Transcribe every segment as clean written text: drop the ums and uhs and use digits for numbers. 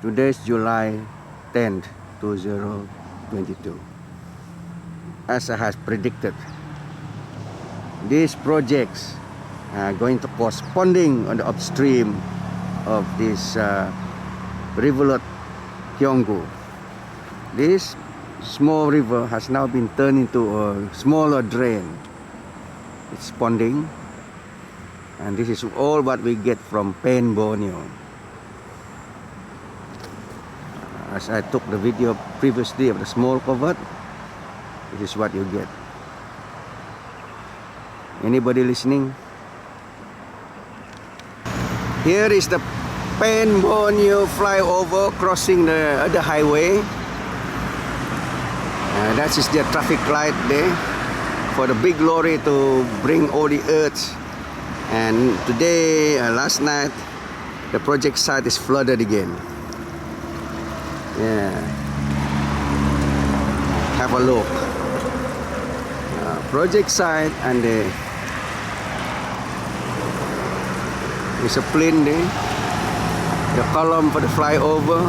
Today is July 10th, 2022. As I have predicted, these projects are going to corresponding on the upstream of this rivulet Hyonggu. This small river has now been turned into a smaller drain. It's ponding, and this is all what we get from Borneo. As I took the video previously of the small covert, this is what you get. Anybody listening? Here is the Borneo flyover crossing the other highway. That is the traffic light there for the big lorry to bring all the earth. And today, last night, the project site is flooded again. Yeah, have a look. Project site, and there's a plane there. The column for the flyover,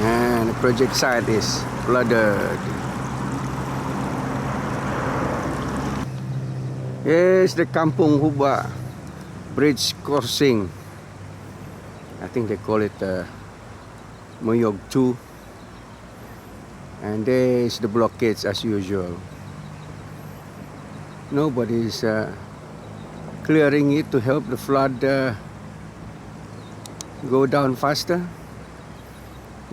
and the project site is flooded. Here's the Kampung Huba bridge crossing. I think they call it Maju 2. And there's the blockades as usual. Nobody is clearing it to help the flood go down faster.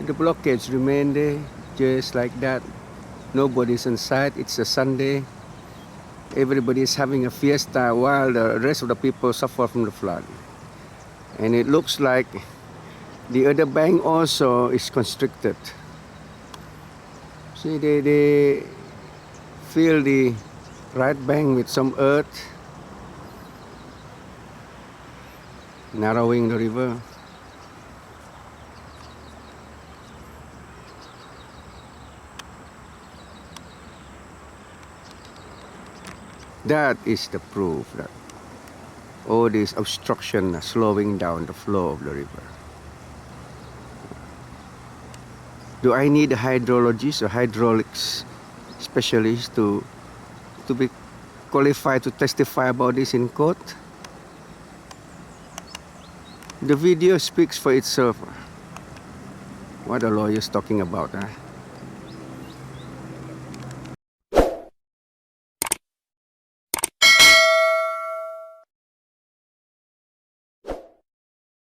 The blockades remain there just like that. Nobody's inside. It's a Sunday. Everybody is having a fiesta while the rest of the people suffer from the flood. And it looks like the other bank also is constricted. See, they fill the right bank with some earth, narrowing the river. That is the proof that all this obstruction are slowing down the flow of the river. Do I need a hydrologist or hydraulics specialist to be qualified to testify about this in court? The video speaks for itself. What are lawyers talking about?